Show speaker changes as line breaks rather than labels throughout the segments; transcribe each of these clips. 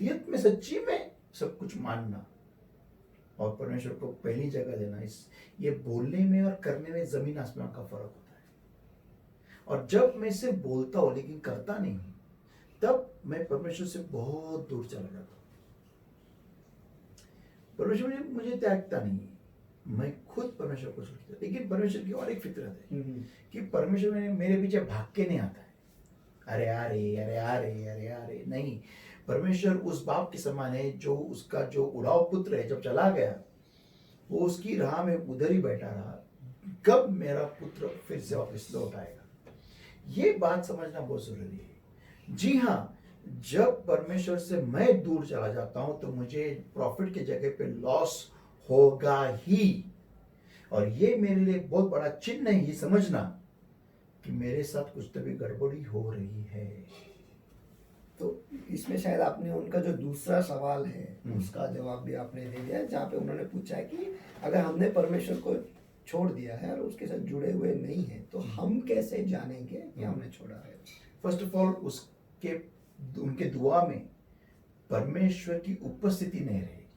असलियत में सच्ची में सब कुछ मानना और परमेश्वर को पहली जगह देना, इस ये बोलने में और करने में जमीन आसमान का फर्क होता है। और जब मैं सिर्फ बोलता हूँ लेकिन करता नहीं हूँ, तब मैं परमेश्वर से बहुत दूर चला जाता हूँ। परमेश्वर मुझे त्यागता नहीं है, मैं खुद परमेश्वर को छोड़ता। लेकिन परमेश्वर की और एक फितरत है कि परमेश्वर मेरे पीछे भाग के नहीं आता है, अरे अरे अरे अरे अरे अरे नहीं। परमेश्वर उस बाप के समान है जो उसका जो उड़ाव पुत्र है जब चला गया वो उसकी राह में उधर ही बैठा रहा, कब मेरा पुत्र फिर से वापस लौट आएगा। ये बात समझना बहुत जरूरी है। जी हाँ, जब परमेश्वर से मैं दूर चला जाता हूं तो मुझे प्रॉफिट की जगह पे लॉस होगा ही, और ये मेरे लिए बहुत बड़ा चिन्ह है ये समझना कि मेरे साथ कुछ तो भी गड़बड़ी हो रही है।
तो इसमें शायद आपने उनका जो दूसरा सवाल है उसका जवाब भी आपने दे दिया, जहाँ पे उन्होंने पूछा है कि अगर हमने परमेश्वर को छोड़ दिया है और उसके साथ जुड़े हुए नहीं है तो हम कैसे जानेंगे कि हमने छोड़ा है।
फर्स्ट ऑफ ऑल उनके दुआ में परमेश्वर की उपस्थिति नहीं रहेगी,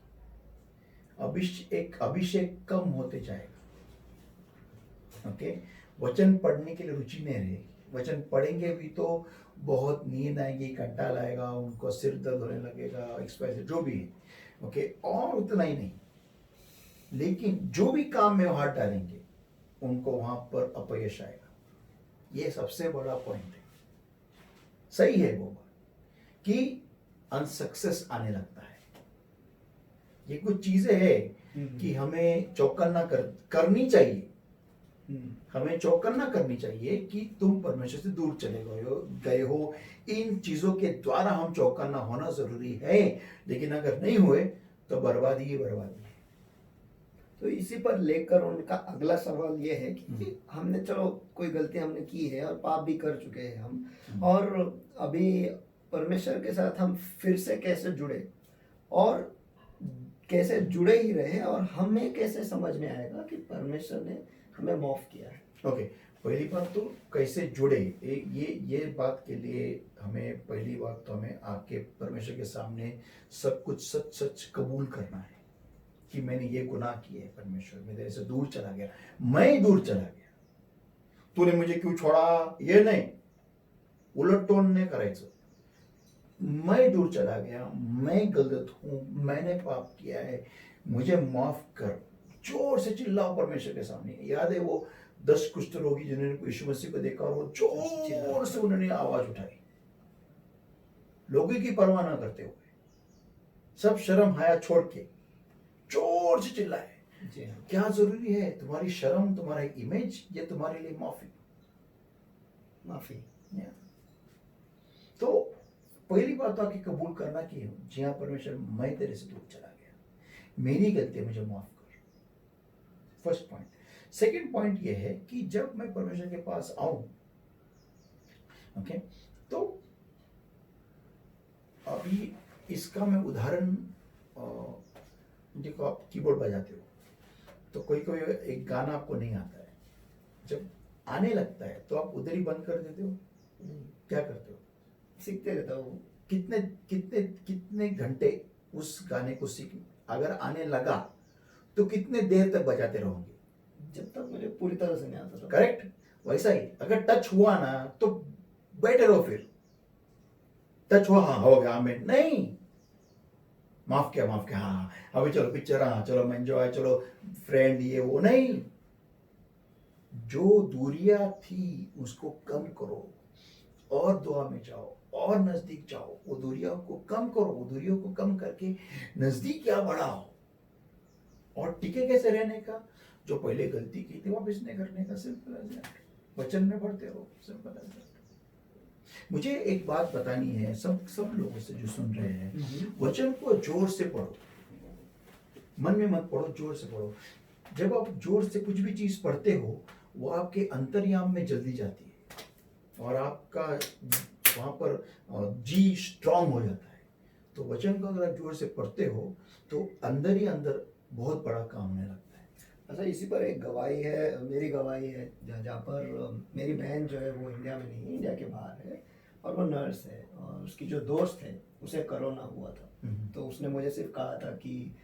अभिषेक कम होते जाएगा। ओके, वचन पढ़ने के लिए रुचि नहीं रहेगी, वचन पढ़ेंगे भी तो बहुत नींद आएगी, कंटाल आएगा, उनको सिर दर्द होने लगेगा, एक्सपायर जो भी है। ओके, और उतना ही नहीं, लेकिन जो भी काम में हाथ डालेंगे उनको वहां पर अपयश आएगा। ये सबसे बड़ा पॉइंट है। सही है वो बात कि अनसक्सेस आने लगता है। ये कुछ चीजें हैं कि हमें चौकन्ना करनी चाहिए, हमें चौकन्ना करनी चाहिए कि तुम परमेश्वर से दूर चले गए हो। इन चीजों के द्वारा हम चौकन्ना होना जरूरी है, लेकिन अगर नहीं हुए तो बर्बादी ही बर्बादी है।
तो इसी पर लेकर उनका अगला सवाल ये है कि हमने चलो कोई गलती हमने की है और पाप भी कर चुके हैं हम, और अभी परमेश्वर के साथ हम फिर से कैसे जुड़े और कैसे जुड़े ही रहे, और हमें कैसे समझ में आएगा कि परमेश्वर ने हमें माफ किया है।
ओके, पहली बात तो कैसे जुड़े, ये बात के लिए हमें पहली बात तो हमें आके परमेश्वर के सामने सब कुछ सच सच कबूल करना है कि मैंने ये गुनाह किए है, परमेश्वर मैं तेरे से दूर चला गया, मैं दूर चला गया, तूने मुझे क्यों छोड़ा, ये नहीं, उलट टोन नहीं करायचं। मैं दूर चला गया, मैं गलत हूं, मैंने पाप किया है, मुझे माफ कर। जोर से चिल्लाओ परमेश्वर के सामने। याद है वो 10 कुष्ठ रोगी जिन्होंने यीशु मसीह को देखा और वो जोर से उन्होंने आवाज उठाई, लोगों की परवाह ना करते हुए, सब शर्म हया छोड़ के जोर से चिल्लाए। क्या जरूरी है, तुम्हारी शर्म, तुम्हारा इमेज, ये तुम्हारे लिए माफी। तो पहली बात तो आपकी कबूल करना कि जी हाँ परमेश्वर, मैं तेरे से दूर चला गया, मेरी गलती है, मुझे माफ कर। First point. सेकंड पॉइंट ये है कि जब मैं परमेश्वर के पास आऊं, ओके, तो अभी इसका मैं उदाहरण, देखो आप कीबोर्ड बजाते हो तो कोई कोई एक गाना आपको नहीं आता है, जब आने लगता है तो आप उधर ही बंद कर देते हो, क्या करते हो,
सीखते रहता हूँ।
कितने कितने कितने घंटे उस गाने को सीख, अगर आने लगा तो कितने देर तक बजाते रहोगे,
जब तक मुझे पूरी तरह से नहीं आता था।
करेक्ट। वैसा ही अगर टच हुआ ना तो बैठे रहो, फिर टच हुआ, हाँ हो गया, हमें नहीं, माफ किया, हाँ अभी चलो पिक्चर, हाँ चलो एंजॉय, चलो फ्रेंड, ये वो नहीं, जो दूरियां थी उसको कम करो और दुआ में जाओ और नजदीक जाओ, वो दूरियों को कम करो, वो दूरियों को कम करके नजदीक क्या बढ़ाओ। और टिके कैसे रहने का, जो पहले गलती की थी वापस नहीं करने का, सिंपल एज दैट, वचन में पढ़ते रहो, सिंपल एज दैट। मुझे एक बात बतानी है सब लोगों से जो सुन रहे हैं, वचन को जोर से पढ़ो, मन में मत पढ़ो, जोर से पढ़ो। जब आप जोर से कुछ भी चीज पढ़ते हो वो आपके अंतर्याम में जल्दी जाती है और आपका वहां पर जी स्ट्रांग हो जाता है। तो वचन को अगर आप जोर से पढ़ते हो तो अंदर ही अंदर बहुत बड़ा काम होने लगता है।
अच्छा, इसी पर एक गवाही है, मेरी गवाही है, जहाँ पर मेरी बहन जो है वो इंडिया में नहीं, इंडिया के बाहर है, और वो नर्स है, और उसकी जो दोस्त है उसे कोरोना हुआ था, तो उसने मुझे सिर्फ कहा था कि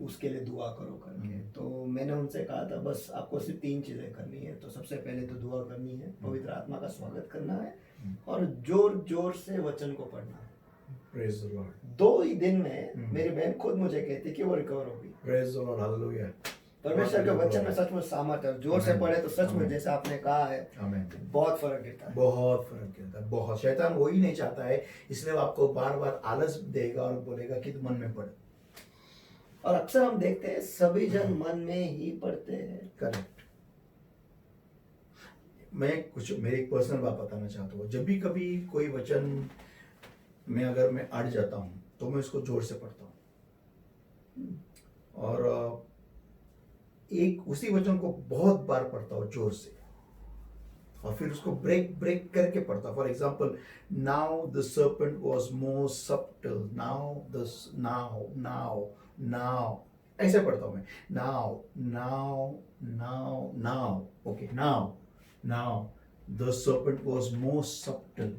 उसके लिए दुआ करो करके। तो मैंने उनसे कहा था बस आपको सिर्फ 3 चीज़ें करनी है। तो सबसे पहले तो दुआ करनी है, पवित्र आत्मा का स्वागत करना है और जोर जोर से वचन को पढ़ना है।
Praise the Lord.
2 ही दिन में मेरी बहन खुद मुझे कहती कि वो रिकवर होगी।
Praise the Lord. Hallelujah.
परमेश्वर के वचन में सचमुच सामर्थ्य है, जोर से
Amen.
पढ़े तो सच में
Amen.
जैसे आपने कहा है
Amen.
बहुत फर्क गिरता है।
बहुत फर्क गिरता है, बहुत। शैतान वही नहीं चाहता है, इसलिए वो आपको बार बार आलस देगा और बोलेगा कि तुम मन में पढ़।
और अक्सर हम देखते हैं सभी जन मन में ही पढ़ते हैं।
करेक्ट। मैं कुछ मेरी एक पर्सनल बात बताना चाहता हूँ। जब भी कभी कोई वचन में अगर मैं अड़ जाता हूँ तो मैं उसको जोर से पढ़ता हूँ और एक उसी वचन को बहुत बार पढ़ता हूँ जोर से, और फिर उसको ब्रेक ब्रेक करके पढ़ता हूँ। For example, now the serpent was more subtle, now ऐसे पढ़ता हूँ मैं। Now now now now okay, now the serpent was more subtle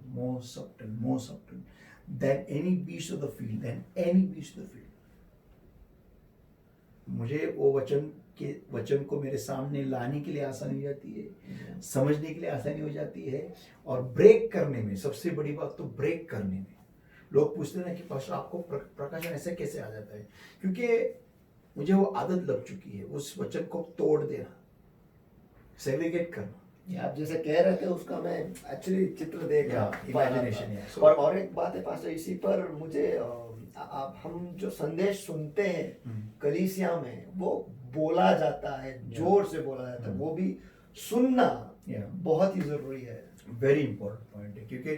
than any beast of the field, मुझे वो वचन को मेरे सामने लाने के लिए आसानी हो जाती है, समझने के लिए आसानी हो जाती है, और ब्रेक करने में सबसे बड़ी बात तो ब्रेक करने में। लोग पूछते हैं कि पास्टर आपको प्रकाशन ऐसे कैसे आ जाता है? क्योंकि मुझे वो आदत लग चुकी है उस वचन को तोड़ देना, सेग्रीगेट करना।
ये आप जैसे कह रहे थे उसका मैं एक्चुअली चित्र देख रहा था,
इमेजिनेशन है।
और एक बात है पास्टर, इसी पर मुझे आप हम जो संदेश सुनते हैं कलीसिया में वो बोला जाता है, जोर से बोला जाता है, वो भी सुनना बहुत ही जरूरी है।
वेरी इंपॉर्टेंट पॉइंट है, क्योंकि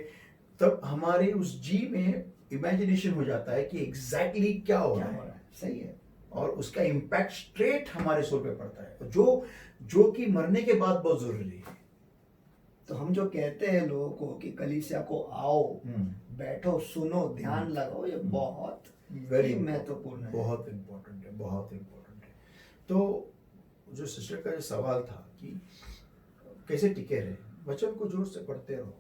तब हमारे उस जी में इमेजिनेशन हो जाता है कि एग्जैक्टली क्या हो रहा है।
सही है।
और उसका इम्पैक्ट स्ट्रेट हमारे सोल पे पड़ता है, जो कि मरने के बाद बहुत जरूरी है।
तो हम जो कहते हैं लोगों को कि कलीसिया को आओ, बैठो, सुनो, ध्यान लगाओ, ये बहुत
वेरी
महत्वपूर्ण है,
बहुत इम्पोर्टेंट है, बहुत इम्पोर्टेंट है। तो जो सिस्टर का जो सवाल था कि कैसे टिके रहे, वचन को जोर से पढ़ते रहो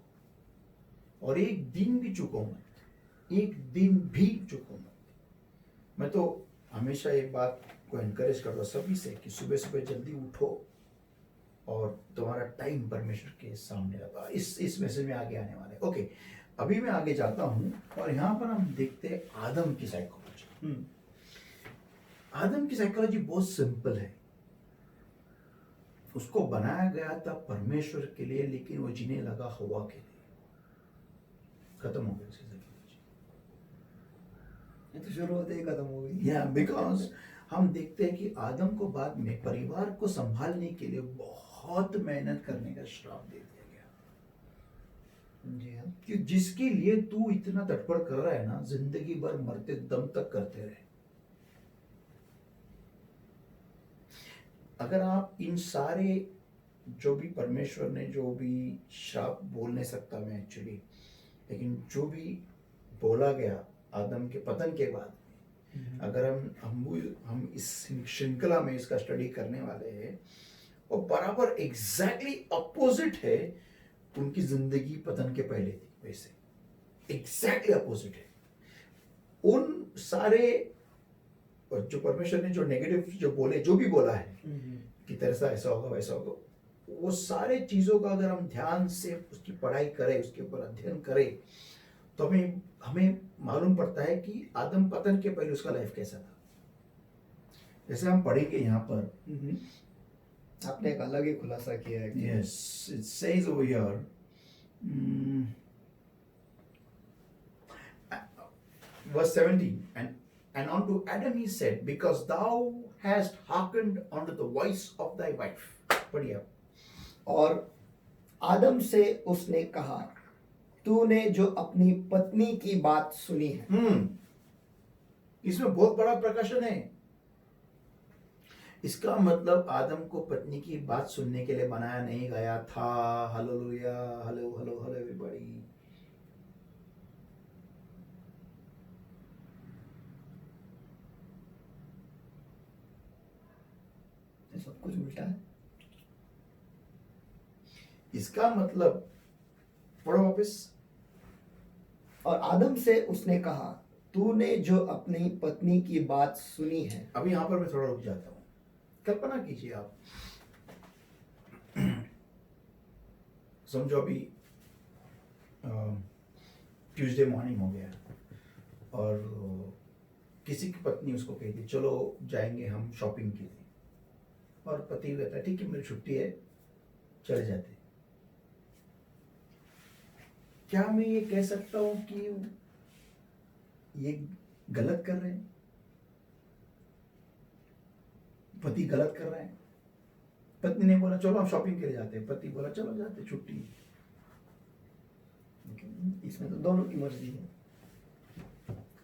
और एक दिन भी चूको मत, एक दिन भी चूको मत। मैं तो हमेशा एक बात को एनकरेज करता सभी से कि सुबह सुबह जल्दी उठो और तुम्हारा टाइम परमेश्वर के सामने लगा। इस मैसेज में आगे आने वाले। ओके, अभी मैं आगे जाता हूं और यहाँ पर हम देखते हैं आदम की साइकोलॉजी। आदम की साइकोलॉजी बहुत सिंपल है। उसको बनाया गया था परमेश्वर के लिए, लेकिन वो जीने लगा हवा के लिए। खत्म हो गई उसकी साइकोलॉजी।
ये तो शुरुआत ही खत्म हो गई।
या बिकॉज हम देखते हैं कि आदम को बाद में परिवार को संभालने के लिए बहुत मेहनत करने का श्राप दे दिया गया।
जी हाँ।
कि जिसके लिए तू इतना तटपड़ कर रहा है ना, जिंदगी भर मरते दम तक करते रहे। अगर आप इन सारे जो भी परमेश्वर ने जो भी श्राप बोल नहीं सकता मैं एक्चुअली, लेकिन जो भी बोला गया आदम के पतन के बाद, अगर हम इस श्रृंखला में इसका स्टडी करने वाले हैं, और बराबर एग्जैक्टली अपोजिट है उनकी जिंदगी पतन के पहले थी, वैसे एग्जैक्टली अपोजिट है। उन सारे जो परमेश्वर ने जो नेगेटिव जो बोले, जो भी बोला है कि तेरे साथ ऐसा होगा वैसा होगा, वो सारे चीजों का अगर हम ध्यान से उसकी पढ़ाई करें, उसके ऊपर अध्ययन करें, तो हमें मालूम पड़ता है कि आदम पतन के पहले उसका लाइफ कैसा था। जैसे हम पढ़ेंगे यहाँ पर,
आपने एक अलग ही खुलासा किया है।
Yes, it says over here, verse 17, and unto Adam he said, because thou hast hearkened unto the voice of thy wife. बढ़िया।
और आदम से उसने कहा, तूने जो अपनी पत्नी की बात सुनी है।
इसमें बहुत बड़ा प्रकाशन है। इसका मतलब आदम को पत्नी की बात सुनने के लिए बनाया नहीं गया था। Hallelujah, hello hello hello everybody.
सब कुछ उल्टा है।
इसका मतलब पढ़ो वापस।
और आदम से उसने कहा, तूने जो अपनी पत्नी की बात सुनी है।
अभी यहाँ पर मैं थोड़ा रुक जाता हूँ। कल्पना कीजिए आप, समझो अभी ट्यूसडे मॉर्निंग हो गया और किसी की पत्नी उसको कहती चलो जाएंगे हम शॉपिंग के लिए, और पति कहता है ठीक है मेरी छुट्टी है, चले जाते। क्या मैं ये कह सकता हूँ कि ये गलत कर रहे हैं, पति गलत कर रहे हैं? पत्नी ने बोला चलो हम शॉपिंग के लिए जाते हैं, पति बोला चलो जाते, छुट्टी है।
इसमें तो दोनों की मर्जी है।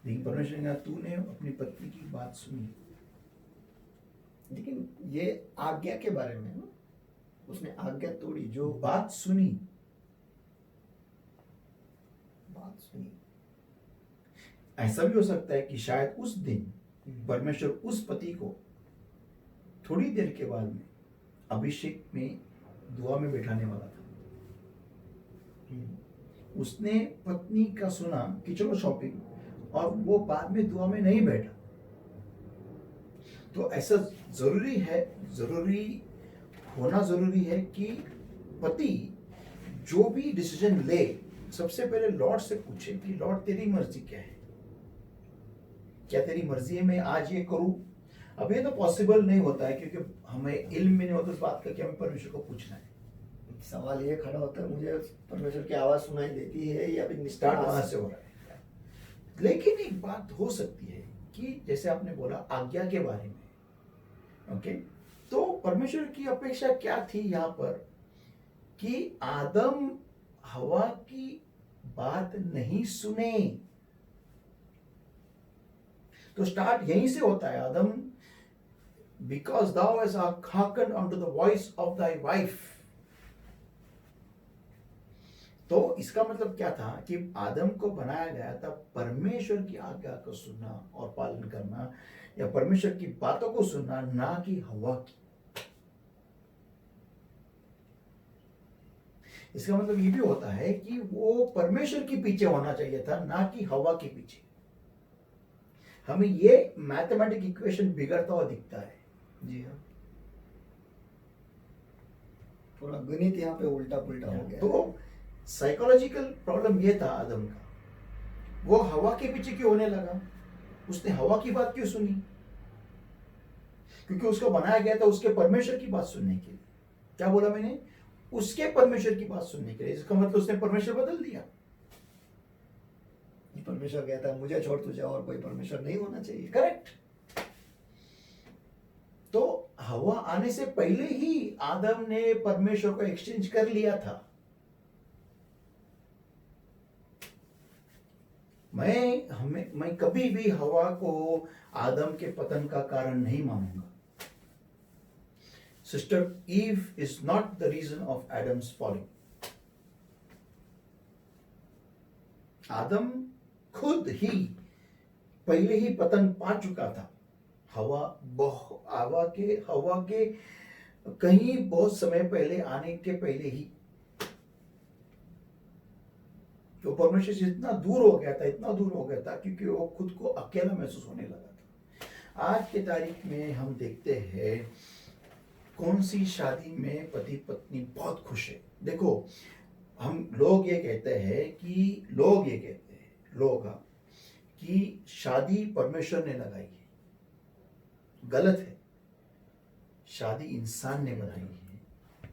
लेकिन परमेश्वर ने कहा तूने अपनी पत्नी की बात सुनी।
लेकिन ये आज्ञा के बारे में है ना, उसने आज्ञा तोड़ी, जो
बात सुनी,
बात सुनी।
ऐसा भी हो सकता है कि शायद उस दिन परमेश्वर उस पति को थोड़ी देर के बाद में अभिषेक में दुआ में बैठाने वाला था। उसने पत्नी का सुना कि चलो शॉपिंग, और वो बाद में दुआ में नहीं बैठा। तो ऐसा जरूरी है, जरूरी है कि पति जो भी डिसीजन ले सबसे पहले लॉर्ड से पूछे कि लॉर्ड तेरी मर्जी क्या है, क्या तेरी मर्जी है मैं आज ये करूं। अब ये तो पॉसिबल नहीं होता है क्योंकि हमें इल्म में नहीं होता इस बात का कि हमें परमेश्वर को पूछना है।
सवाल ये खड़ा होता है, मुझे परमेश्वर की आवाज सुनाई देती है या फिर
स्टार्ट वहां से हो रहा है। लेकिन एक बात हो सकती है कि जैसे आपने बोला आज्ञा के बारे में, ओके, तो परमेश्वर की अपेक्षा क्या थी यहाँ पर कि आदम हवा की बात नहीं सुने। तो स्टार्ट यहीं से होता है, आदम because thou hast hearkened unto the voice of thy wife। तो इसका मतलब क्या था कि आदम को बनाया गया था परमेश्वर की आज्ञा को सुनना और पालन करना, या परमेश्वर की बातों को सुनना, ना कि हवा की। इसका मतलब ये भी होता है कि वो परमेश्वर के पीछे होना चाहिए था, ना कि हवा के पीछे। हमें ये मैथमेटिक इक्वेशन बिगड़ता हुआ दिखता है।
जी हाँ, पूरा गणित यहाँ पे उल्टा पुल्टा हो गया।
तो साइकोलॉजिकल प्रॉब्लम ये था आदम का, वो हवा के पीछे क्यों होने लगा, उसने हवा की बात क्यों सुनी? क्योंकि उसको बनाया गया था उसके परमेश्वर की बात सुनने के लिए। क्या बोला मैंने? उसके परमेश्वर की बात सुनने के लिए। इसका मतलब उसने परमेश्वर बदल दिया।
परमेश्वर कहता है मुझे छोड़ तुझे और कोई परमेश्वर नहीं होना चाहिए।
करेक्ट। तो हवा आने से पहले ही आदम ने परमेश्वर को एक्सचेंज कर लिया था। मैं कभी भी हवा को आदम के पतन का कारण नहीं मानूंगा। Sister Eve is not the reason of Adam's falling. आदम खुद ही पहले ही पतन पा चुका था। हवा के कहीं बहुत समय पहले आने के पहले ही तो परमेश्वर से इतना दूर हो गया था क्योंकि वो खुद को अकेला महसूस होने लगा था। आज के तारीख में हम देखते हैं कौन सी शादी में पति पत्नी बहुत खुश है। देखो, हम लोग ये कहते हैं कि शादी परमेश्वर ने लगाई है। गलत है। शादी इंसान ने बनाई है,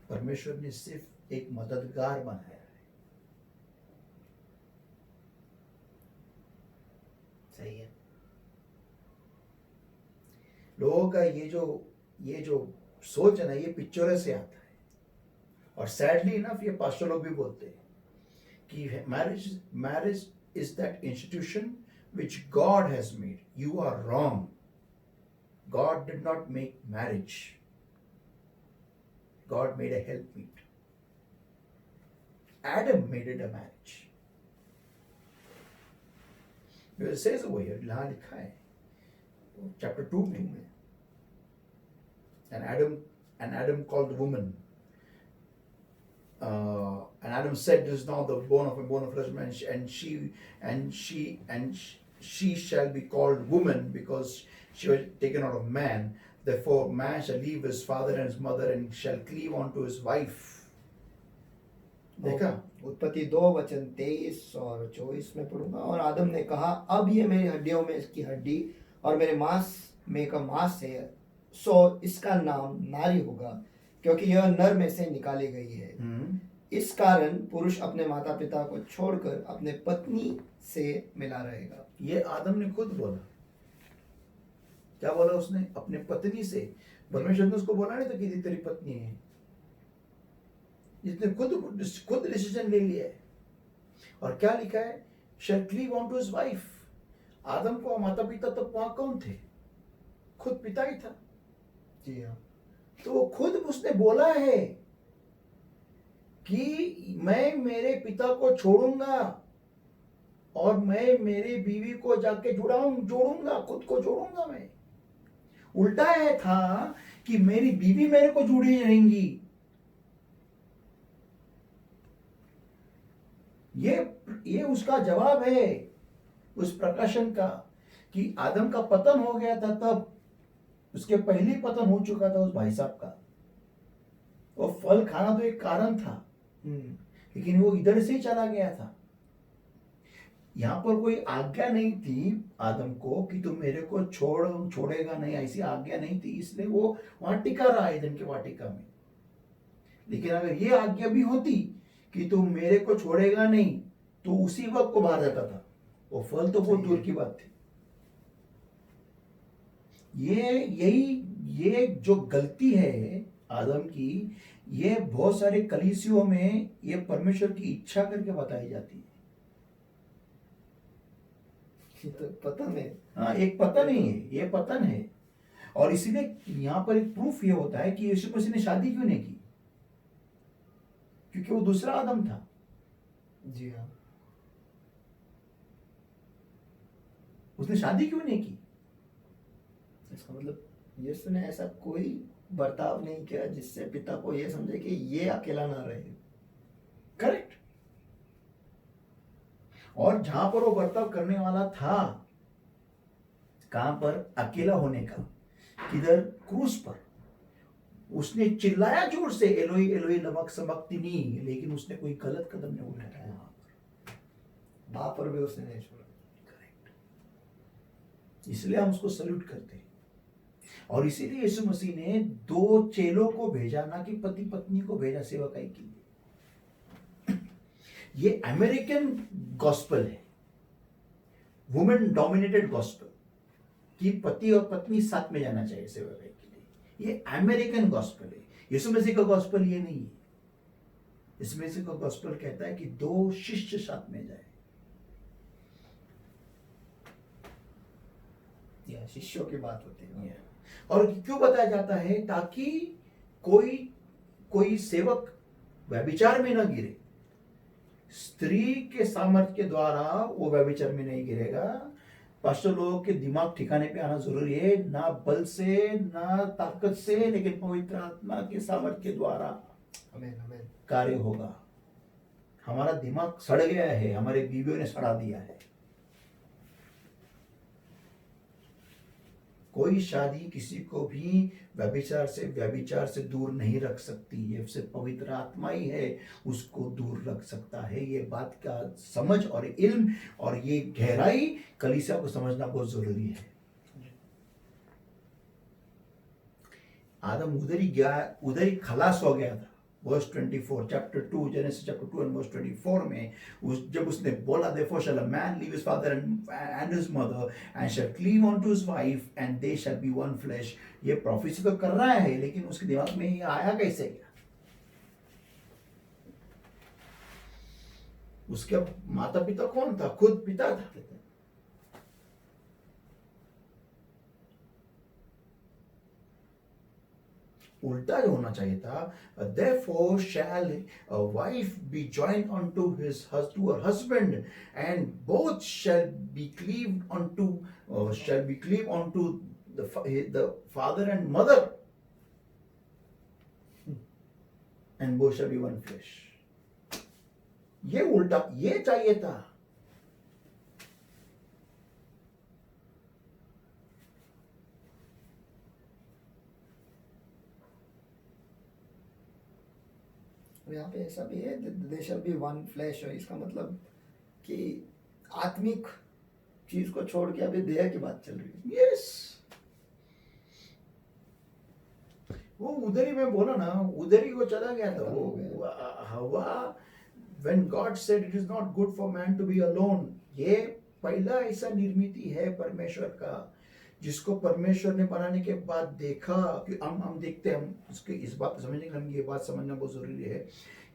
परमेश्वर ने सिर्फ एक मददगार बनाया है।
सही है।
लोगों का ये जो सोच है ना, ये पिक्चरों से आता है। और सैडली इनफ ये पास्टर लोग भी बोलते हैं कि marriage is that institution which God has made. You are wrong. God did not make marriage. God made a helpmeet. Adam made it a marriage. It says over here, यहाँ लिखा है chapter 2 में, and Adam called the woman and Adam said, "This is now the bone of my bone of flesh, and she shall be called woman, because she was taken out of man. Therefore, man shall leave his father and his mother, and shall cleave unto his wife." देखा?
उत्पत्ति 2:23 और 24 में पढ़ूंगा। और आदम ने कहा, अब ये मेरी हड्डियों में इसकी हड्डी और मेरे मांस में का मांस है, सो इसका नाम नारी होगा, क्योंकि यह नर में से निकाली गई है। इस कारण पुरुष अपने माता पिता को छोड़कर अपने पत्नी से मिला रहेगा।
ये आदम ने खुद बोला। क्या बोला उसने? अपने पत्नी से। परमेश्वर ने उसको बोला नहीं था कि तेरी पत्नी है। जिसने खुद डिसीजन ले लिया है। और क्या लिखा है? shall cleave unto his wife. आदम को माता पिता तब वहां कौन थे? खुद पिता ही था।
जी हाँ।
तो वो खुद उसने बोला है कि मैं मेरे पिता को छोड़ूंगा और मैं मेरी बीवी को जाके जोड़ूंगा, खुद को जोड़ूंगा। मैं उल्टा है था कि मेरी बीवी मेरे को जुड़ी रहेंगी। ये उसका जवाब है उस प्रकाशन का कि आदम का पतन हो गया था, तब उसके पहले पतन हो चुका था उस भाई साहब का। वो फल खाना तो एक कारण था, लेकिन वो इधर से ही चला गया था। यहां पर कोई आज्ञा नहीं थी आदम को कि तुम मेरे को छोड़ेगा नहीं, ऐसी आज्ञा नहीं थी, इसलिए वो वहां टिका रहा ईदन के वाटिका में। लेकिन अगर ये आज्ञा भी होती कि तुम मेरे को छोड़ेगा नहीं, तो उसी वक्त को बाहर जाता था। वो फल तो बहुत दूर की बात थी। ये जो गलती है आदम की, ये बहुत सारे कलीसियों में ये परमेश्वर की इच्छा करके बताई जाती है।
तो पतन है।
हाँ, एक पतन ही है, ये पतन है। और इसीलिए यहाँ पर एक प्रूफ ये होता है कि यीशु मसीह ने शादी क्यों नहीं की, क्योंकि वो दूसरा आदम था।
जी हाँ।
उसने शादी क्यों नहीं की?
इसका मतलब यीशु ने ऐसा कोई बर्ताव नहीं किया जिससे पिता को यह समझे कि ये अकेला ना रहे।
करेक्ट। और जहां पर वो बर्ताव करने वाला था, कहां पर? अकेला होने का। किधर? क्रूस पर। उसने चिल्लाया जोर से, एलोई एलोई लमा सबक्तनी, लेकिन उसने कोई गलत कदम नहीं उठाया।
वहां पर भी उसने नहीं छोड़ा।
करेक्ट। इसलिए हम उसको सल्यूट करते हैं। और इसीलिए यीशु मसीह ने 2 चेलों को भेजा, ना कि पति पत्नी को भेजा सेवकाई के लिए। ये अमेरिकन गॉस्पेल है, वुमेन डोमिनेटेड गॉस्पेल, कि पति और पत्नी साथ में जाना चाहिए सेवकाई के लिए। ये अमेरिकन गॉस्पेल है। यीशु मसीह का गॉस्पेल ये नहीं है। यीशु मसीह का गॉस्पेल कहता है कि 2 शिष्य साथ में जाए।
शिष्यों की बात होती है।
और क्यों बताया जाता है? ताकि कोई सेवक व्यभिचार में न गिरे। स्त्री के सामर्थ्य के द्वारा वो व्यभिचार में नहीं गिरेगा। पास्टर लोगों के दिमाग ठिकाने पे आना जरूरी है, ना बल से ना ताकत से, लेकिन पवित्र आत्मा के सामर्थ्य के द्वारा कार्य होगा। हमारा दिमाग सड़ गया है, हमारे बीवियों ने सड़ा दिया है। कोई शादी किसी को भी व्यभिचार से दूर नहीं रख सकती। ये सिर्फ पवित्र आत्मा ही है उसको दूर रख सकता है। ये बात का समझ और इल्म और ये गहराई कलीसिया को समझना बहुत जरूरी है। आदम उधर ही खलास हो गया था। Verse 24 chapter 2 Genesis chapter 2 and verse 24 में जब उसने बोला, therefore shall a man leave his father and his mother and shall cleave unto his wife and they shall be one flesh। ये प्रोफेसी तो कर रहा है, लेकिन उसके दिमाग में ये आया कैसे गया? उसके माता पिता कौन था? खुद पिता था। उल्टा होना चाहिए था, therefore shall a wife be joined unto her husband and both shall be cleaved unto the father and mother and both shall be one flesh। ये उल्टा, ये चाहिए था।
और यहाँ पे ऐसा भी है, दे शैल बी वन फ्लैश, है इसका मतलब कि आत्मिक चीज को छोड़ के अभी देह की बात चल रही है।
यस, वो उधर ही मैं बोला ना, उधर ही वो चला गया था।
खत्म
वो
हो गया।
हवा, when God said it is not good for man to be alone, ये पहला ऐसा निर्मिति है परमेश्वर का, जिसको परमेश्वर ने बनाने के बाद देखा कि हम देखते हैं, हम उसके इस बात को समझने के लिए ये बात समझना बहुत जरूरी है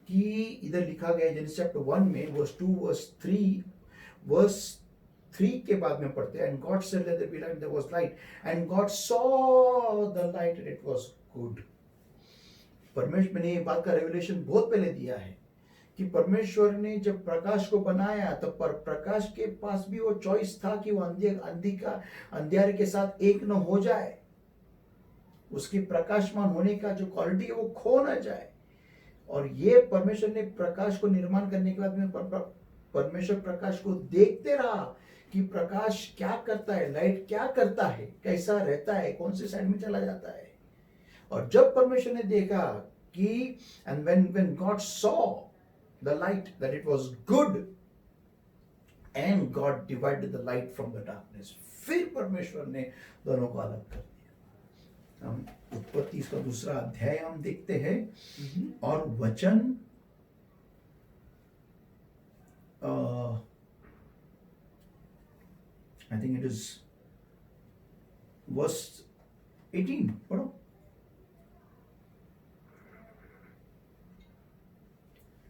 कि इधर लिखा गया जेनेसिस चैप्टर 1 में वर्स 2 वर्स 3 के बाद में पढ़ते हैं, and God said let there be light, there was light, and God saw the light and it was good. परमेश्वर ने ये बात का रेवलेशन बहुत पहले दिया है कि परमेश्वर ने जब प्रकाश को बनाया तो प्रकाश के पास भी वो चॉइस था कि वो अंधेरे के साथ एक न हो जाए, उसकी प्रकाशमान होने का जो क्वालिटी है वो खो न जाए। और ये परमेश्वर ने प्रकाश को निर्माण करने के बाद में परमेश्वर प्रकाश को देखते रहा कि प्रकाश क्या करता है, लाइट क्या करता है, कैसा रहता है, कौन से साइड में चला जाता है। और जब परमेश्वर ने देखा कि and when God saw the light that it was good, and God divided the light from the darkness, फिर परमेश्वर ने दोनों को अलग कर दिया। हम उत्पत्ति इसका 2 अध्याय हम देखते हैं और वचन I think it is verse 18 पढ़ो।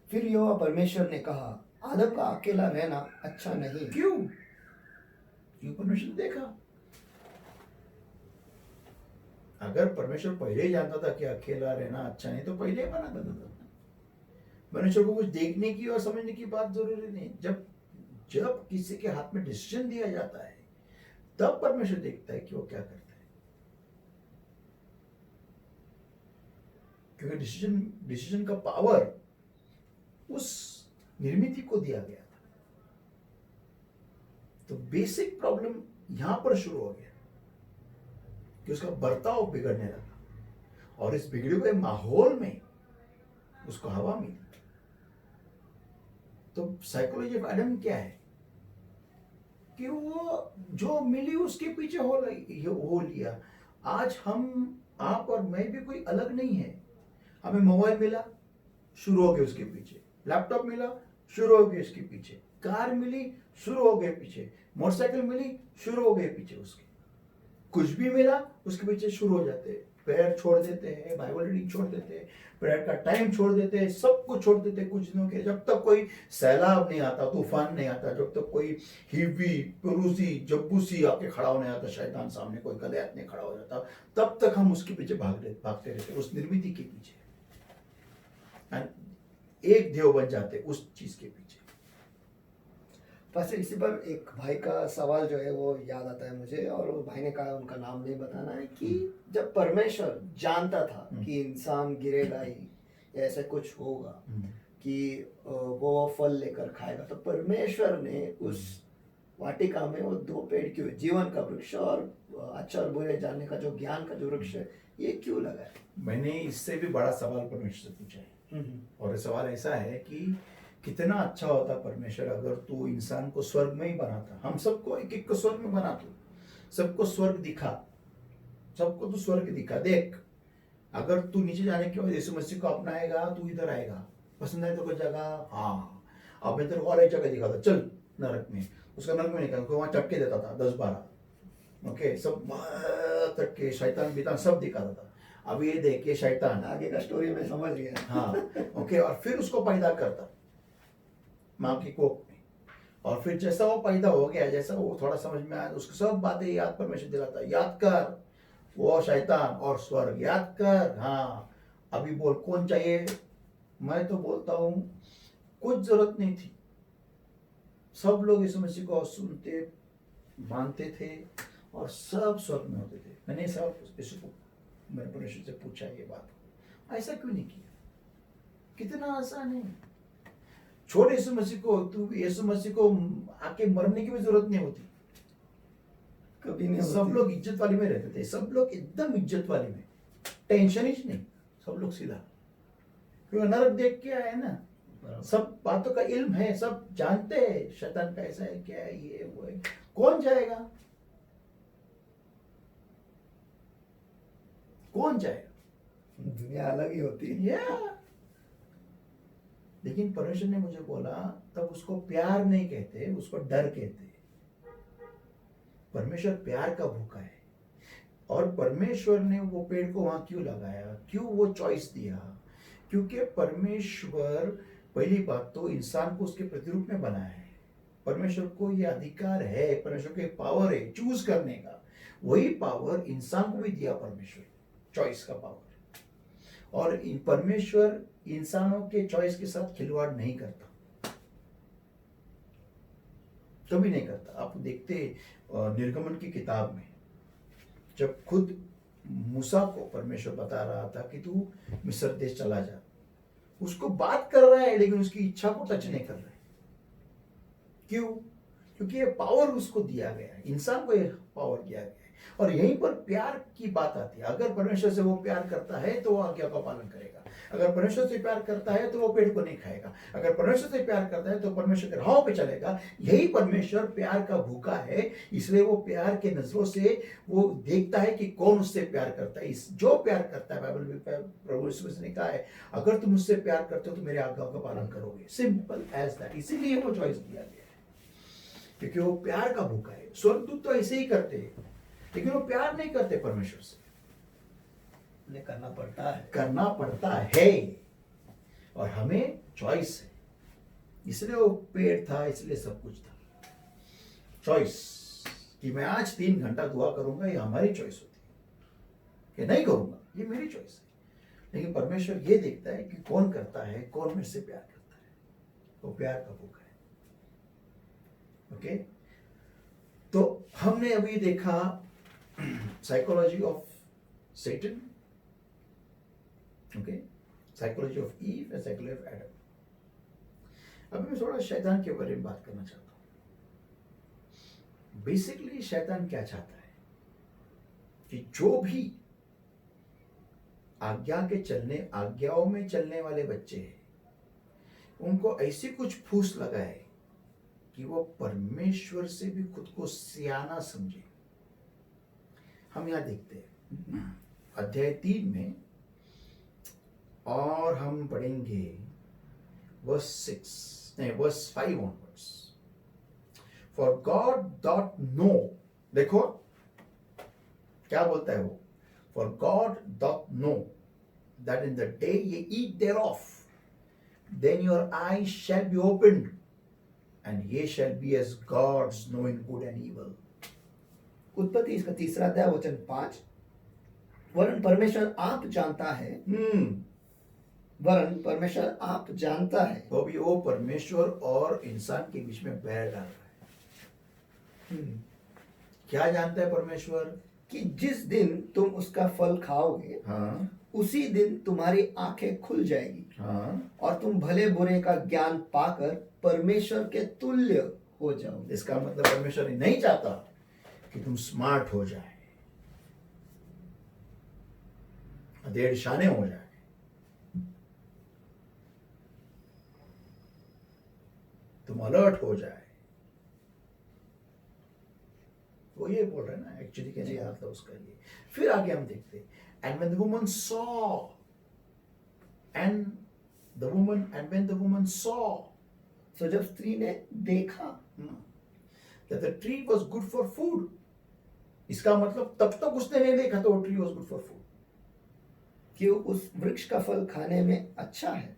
फिर यहोवा परमेश्वर ने कहा, आदम का अकेला रहना अच्छा नहीं।
क्यों परमेश्वर ने देखा? अगर परमेश्वर पहले ही जानता था कि अकेला रहना अच्छा नहीं तो पहले ही बना देता था। परमेश्वर को कुछ देखने की और समझने की बात जरूरी नहीं। जब किसी के हाथ में डिसीजन दिया जाता है तब परमेश्वर देखता है कि वो क्या करता है, क्योंकि डिसीजन का पावर उस निर्मिति को दिया गया था। तो बेसिक प्रॉब्लम यहां पर शुरू हो गया कि उसका बर्ताव बिगड़ने लगा और इस बिगड़े हुए माहौल में उसको हवा मिली। तो साइकोलॉजी ऑफ एडम क्या है कि वो जो मिली उसके पीछे हो लिया। आज आप और मैं भी कोई अलग नहीं है। हमें मोबाइल मिला, शुरू हो गए उसके पीछे, लैपटॉप मिला, शुरू हो गए उसके पीछे, कार मिली, शुरू हो गए पीछे, मोटरसाइकिल मिली, शुरू हो गए पीछे उसके, कुछ भी मिला उसके पीछे शुरू हो जाते हैं। प्रेयर छोड़ देते हैं, बाइबल रीडिंग छोड़ देते हैं, प्रेयर का टाइम छोड़ देते हैं, सब कुछ छोड़ देते हैं कुछ दिनों के लिए। जब तक कोई सैलाब नहीं आता, तूफान नहीं आता, जब तक कोई हिवी पुरूसी जब्बूसी आके खड़ा होने आता, शैतान सामने कोई गलैत नहीं खड़ा हो जाता, तब तक हम उसके पीछे भागते रहते, उस निर्मिति के पीछे, एक देव बन जाते उस चीज के पीछे।
बस इसी पर एक भाई का सवाल जो है वो याद आता है मुझे, और वो भाई ने कहा उनका नाम नहीं बताना है कि जब परमेश्वर जानता था कि इंसान गिरेगा ही, ऐसा कुछ होगा कि वो फल लेकर खाएगा, तो परमेश्वर ने उस वाटिका में वो 2 पेड़ क्यों, जीवन का वृक्ष और अच्छा और बुरे जानने का जो ज्ञान का जो वृक्ष है, ये क्यों लगाया?
मैंने इससे भी बड़ा सवाल परमेश्वर से पूछा है, और ये सवाल ऐसा है कि कितना अच्छा होता परमेश्वर अगर तू इंसान को स्वर्ग में ही बनाता। हम सबको एक एक को स्वर्ग में बना, तू सबको स्वर्ग दिखा, सबको तू स्वर्ग दिखा। देख, अगर तू नीचे जाने के बाद यीशु मसीह को अपनाएगा, तू इधर आएगा, पसंद है तो कोई जगह, हाँ अब मैं तेरे को और एक जगह दिखाता, चल नरक में। उसका नरक में निकल, वहां चटके देता था 10-12, ओके, सब चटके, शैतान बीतान सब दिखाता था। अब ये देख, ये शैतान,
आगे का स्टोरी में समझ गया।
हाँ, ओके, और फिर उसको पैदा करता माँ की कोख में, और फिर जैसा वो पैदा हो गया, जैसा वो थोड़ा समझ में आया, उसको सब बातें याद परमेश्वर दिलाता, याद कर वो शैतान और स्वर्ग, याद कर। हाँ, अभी बोल कौन चाहिए? मैं तो बोलता हूँ कुछ जरूरत नहीं थी, सब लोग यीशु मसीह को सुनते मानते थे और सब स्वर्ग में होते थे। मैंने सब यीशु को, मैंने परमेश्वर से पूछा ये बात, ऐसा क्यों नहीं किया? कितना आसान है। छोड़ यीशु मसीह को, तू यीशु मसीह को आके मरने की भी जरूरत नहीं होती।
कभी नहीं
सब
होती।
लोग इज्जत वाली में रहते थे, सब लोग एकदम इज्जत वाली में, टेंशन ही नहीं, सब लोग सीधा, क्योंकि नरक देख के आए ना,
बराबर।
सब बातों का इल्म है, सब जानते हैं शैतान कैसा है, क्या है, ये वो है। कौन जाएगा, कौन जाएगा?
दुनिया अलग ही होती है।
या लेकिन परमेश्वर ने मुझे बोला, तब उसको प्यार नहीं कहते, उसको डर कहते। परमेश्वर प्यार का भूखा है, और परमेश्वर ने वो पेड़ को वहां क्यों लगाया, क्यों वो चॉइस दिया? क्योंकि परमेश्वर, पहली बात तो इंसान को उसके प्रतिरूप में बनाया है। परमेश्वर को ये अधिकार है, परमेश्वर को पावर है चूज करने का, वही पावर इंसान को भी दिया परमेश्वर, चॉइस का पावर। और परमेश्वर इंसानों के चॉइस के साथ खिलवाड़ नहीं करता, कभी नहीं करता। आप देखते निर्गमन की किताब में, जब खुद मूसा को परमेश्वर बता रहा था कि तू मिस्र देश चला जा, उसको बात कर रहा है लेकिन उसकी इच्छा को टच नहीं कर रहा है। क्यों? क्योंकि ये पावर उसको दिया गया है, इंसान को ये पावर दिया गया है। और यहीं पर प्यार की बात आती है। अगर परमेश्वर से वो प्यार करता है तो वो आज्ञा का पालन करेगा, अगर परमेश्वर से प्यार करता है तो वो पेड़ को नहीं खाएगा, अगर परमेश्वर से प्यार करता है तो परमेश्वर के राहों पे चलेगा। यही परमेश्वर प्यार का भूखा है, इसलिए वो प्यार के नजरों से वो देखता है कि कौन उससे प्यार करता है। इस जो प्यार करता है, बाइबल में प्रभु यीशु मसीह ने कहा है, अगर तुम मुझसे प्यार करते हो तो मेरे आज्ञाओं का पालन करोगे, सिंपल एज दैट। इसीलिए वो चॉइस दिया गया है, क्योंकि वो प्यार का भूखा है। स्वर्गदूत तो ऐसे ही करते हैं, लेकिन वो प्यार नहीं करते परमेश्वर से,
उन्हें करना पड़ता है।
करना पड़ता है, और हमें चॉइस है। इसलिए वो पेड़ था, इसलिए सब कुछ था। चॉइस कि मैं आज 3 घंटा दुआ करूंगा, ये हमारी चॉइस होती है, कि नहीं करूंगा, ये मेरी चॉइस है। लेकिन परमेश्वर ये देखता है कि कौन करता है, कौन मेरे से प्यार करता है। वो प्यार का भूखा है। ओके, तो हमने अभी देखा psychology of Satan, okay, psychology of Eve and psychology of Adam. अभी मैं थोड़ा शैतान के बारे में बात करना चाहता हूँ। बेसिकली शैतान क्या चाहता है कि जो भी आज्ञाओं में चलने वाले बच्चे हैं, उनको ऐसी कुछ फूस लगाए कि वो परमेश्वर से भी खुद को सियाना समझे। हम यहां देखते हैं अध्याय 3 में, और हम पढ़ेंगे verse 5 onwards. For God doth know, देखो क्या बोलता है वो, for God doth know that in the day ye eat thereof, then your eyes shall be opened, and ye shall be as gods, knowing good and evil.
उत्पत्ति इसका 3 अध्याय वचन 5, वरन परमेश्वर आप जानता है, वरन परमेश्वर आप जानता है।
तो अभी वो परमेश्वर और इंसान के बीच में बैर डाल रहा है। क्या जानता है परमेश्वर?
कि जिस दिन तुम उसका फल खाओगे,
हाँ,
उसी दिन तुम्हारी आंखें खुल जाएगी,
हाँ,
और तुम भले बुरे का ज्ञान पाकर परमेश्वर के तुल्य हो जाओगे।
इसका मतलब परमेश्वर नहीं चाहता कि तुम स्मार्ट हो जाए, अधेड़ शाने हो जाए, तुम अलर्ट हो जाए। वो ये बोल रहे हैं ना, एक्चुअली कहने का मतलब उसका ये। फिर आगे हम देखते, and when the woman saw, and when the woman saw,
so जब स्त्री ने देखा
that the tree was good for food, इसका मतलब तब तक उसने नहीं देखा तो वो tree was good for food,
कि उस वृक्ष का फल खाने में अच्छा है।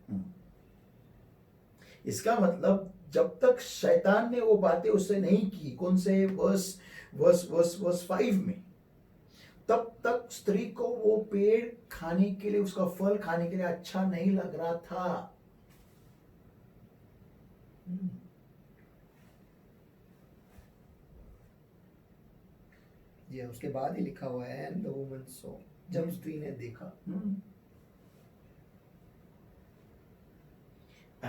इसका मतलब जब तक शैतान ने वो बातें उससे नहीं की, कौन से वर्स 5 में, तब तक स्त्री को वो पेड़ खाने के लिए, उसका फल खाने के लिए अच्छा नहीं लग रहा था।
ये उसके बाद ही लिखा हुआ है, एंड द वुमन सॉ, जब स्त्री ने देखा।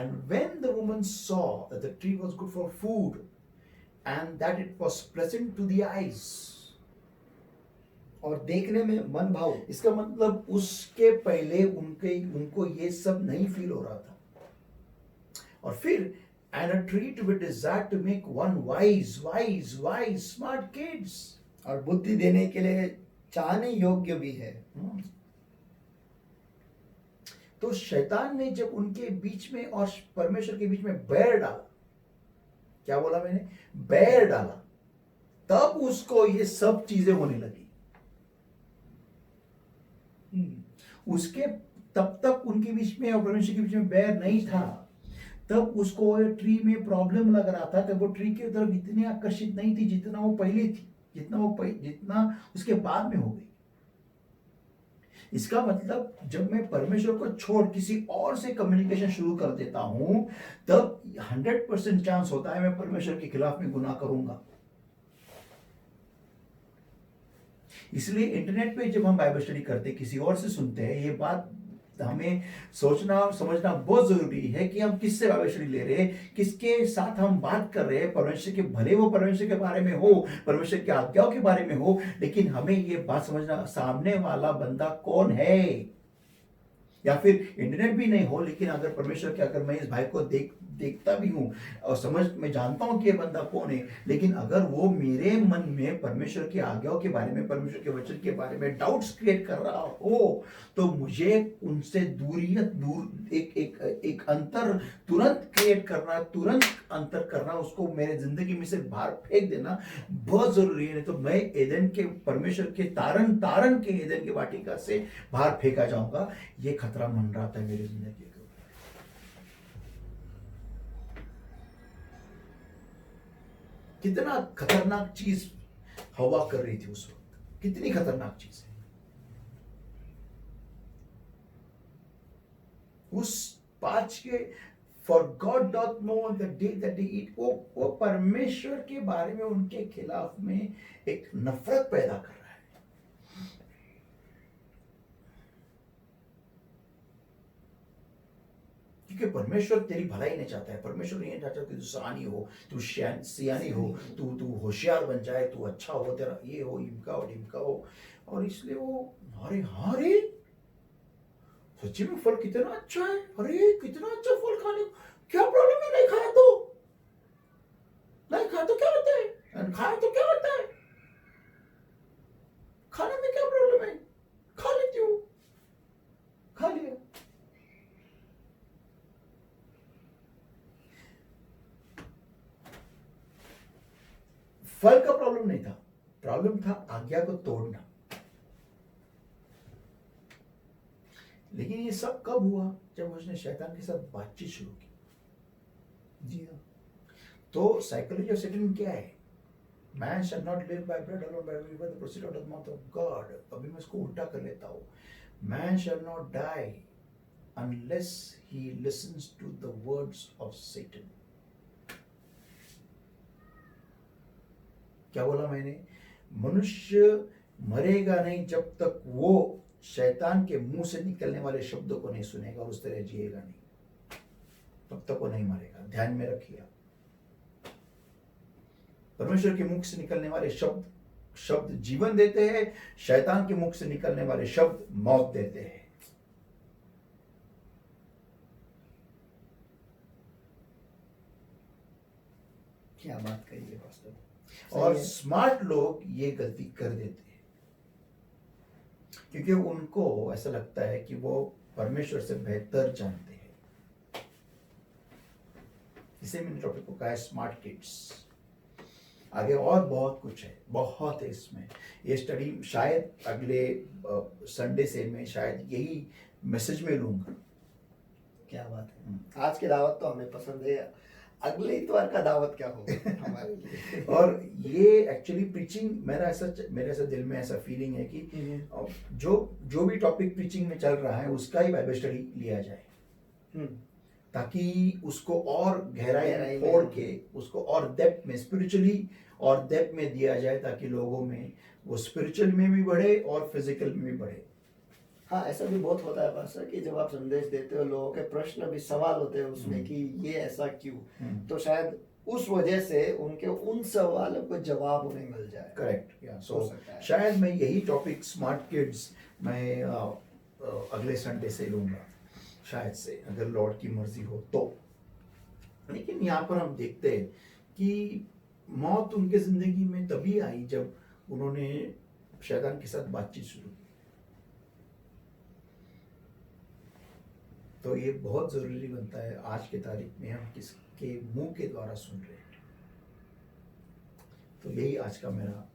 And when the woman saw that the tree was good for food and that it was pleasant to the eyes,
और देखने में मन भाव,
इसका मतलब उसके पहले उनको ये सब नहीं फील हो रहा था. और फिर and a tree to be desired to make one wise, smart kids.
और बुद्धि देने के लिए चाहने योग्य भी है.
तो शैतान ने जब उनके बीच में और परमेश्वर के बीच में बैर डाला, क्या बोला मैंने? बैर डाला, तब उसको ये सब चीजें होने लगी. उसके तब तक उनके बीच में और परमेश्वर के बीच में बैर नहीं था. तब उसको ट्री में प्रॉब्लम लग रहा था, तब वो ट्री की तरफ इतनी आकर्षित नहीं थी जितना वो पहले थी, जितना उसके बाद में हो गई. इसका मतलब जब मैं परमेश्वर को छोड़ किसी और से कम्युनिकेशन शुरू कर देता हूं, तब 100% चांस होता है मैं परमेश्वर के खिलाफ में गुनाह करूंगा. इसलिए इंटरनेट पे जब हम बाइबल स्टडी करते, किसी और से सुनते हैं, ये बात हमें सोचना और समझना बहुत जरूरी है कि हम किससे बाइबल स्टडी ले रहे हैं, किसके साथ हम बात कर रहे हैं. परमेश्वर के, भले वो परमेश्वर के बारे में हो, परमेश्वर की आज्ञाओं के बारे में हो, लेकिन हमें ये बात समझना सामने वाला बंदा कौन है. या फिर इंटरनेट भी नहीं हो, लेकिन अगर परमेश्वर के, अगर मैं इस भाई को देखता भी हूं और मैं जानता हूं कि ये बंदा कौन है, लेकिन अगर वो मेरे मन में परमेश्वर की आज्ञाओं के बारे में, परमेश्वर के वचन के बारे में डाउट्स क्रिएट कर रहा हो, तो मुझे उनसे एक अंतर तुरंत क्रिएट करना, तुरंत अंतर करना, उसको मेरे जिंदगी में से बाहर फेंक देना बहुत जरूरी है. नहीं तो मैं एदन के, परमेश्वर के तारन के एदन के वाटिका से बाहर फेंका जाऊंगा. ये खतरा मंडराता है मेरी जिंदगी के ऊपर. कितना खतरनाक चीज हवा कर रही थी उस वक्त, कितनी खतरनाक चीज है. उस 5 के For God doth know the day that they eat, वो परमेश्वर के बारे में उनके खिलाफ में एक नफरत पैदा कर रहा है. क्योंकि परमेश्वर तेरी भलाई नहीं चाहता है. परमेश्वर नहीं चाहता कि तू सयानी हो, तू सियानी हो, तू होशियार बन जाए, तू अच्छा हो, तेरा ये हो, इमका हो, डिमका हो. और इसलिए वो हारे सच्ची में फल कितना अच्छा है. अरे कितना अच्छा फल खाने, क्या प्रॉब्लम है? नहीं खाया तो क्या होता है? खाया तो क्या होता है? खाने में क्या प्रॉब्लम है? खा लेती हूँ, खा लिया. फल का प्रॉब्लम नहीं था, प्रॉब्लम था आज्ञा को तोड़ना. लेकिन ये सब कब हुआ? जब उसने शैतान के साथ बातचीत शुरू की.
जी हाँ.
तो साइकोलॉजी ऑफ सैटन क्या है? Man shall not live by bread alone but by the proceed out of the mouth of God. अभी मैं इसको उल्टा कर लेता हूँ. Man shall not die unless he listens to the words of Satan. क्या बोला मैंने? मनुष्य मरेगा नहीं जब तक वो शैतान के मुंह से निकलने वाले शब्दों को नहीं सुनेगा और उस तरह जिएगा नहीं, तब तक वो नहीं मरेगा. ध्यान में रखिए. परमेश्वर के मुख से निकलने वाले शब्द जीवन देते हैं, शैतान के मुख से निकलने वाले शब्द मौत देते हैं.
क्या बात कही है वास्तव.
और स्मार्ट लोग ये गलती कर देते हैं क्योंकि उनको ऐसा लगता है कि वो परमेश्वर से बेहतर जानते हैं. इसे मैंने टॉपिक को कहा है स्मार्ट किड्स. आगे और बहुत कुछ है, बहुत है इसमें. ये स्टडी शायद अगले संडे से मैं शायद यही मैसेज में लूंगा.
क्या बात है. आज की दावत तो हमें पसंद है. अगले इतवार का दावत क्या होगा हमारे लिए.
और ये एक्चुअली प्रीचिंग, मेरे ऐसा दिल में ऐसा फीलिंग है कि जो भी टॉपिक प्रीचिंग में चल रहा है उसका ही बाइबल स्टडी लिया जाए, ताकि उसको और गहराई फोड़ के उसको और डेप्थ में, स्पिरिचुअली और डेप्थ में दिया जाए, ताकि लोगों में वो स्पिरिचुअल में भी बढ़े और फिजिकल में भी बढ़े.
हाँ, ऐसा भी बहुत होता है पास्टर कि जब आप संदेश देते हो लोगों के प्रश्न भी सवाल होते हैं उसमें कि ये ऐसा क्यों,
हम्म।
तो शायद उस वजह से उनके उन सवालों को जवाब उन्हें मिल जाए।
करेक्ट या
हो
सो
सकता है।
शायद मैं यही टॉपिक स्मार्ट किड्स मैं अगले संडे से लूँगा, शायद से, अगर लॉर्ड की मर्जी हो तो। लेकिन यहाँ पर हम देखते हैं कि मौत उनके जिंदगी में तभी आई जब उन्होंने शैतान के साथ बातचीत शुरू की। तो ये बहुत जरूरी बनता है आज के तारीख में हम किसके मुंह के द्वारा सुन रहे हैं। तो यही आज का मेरा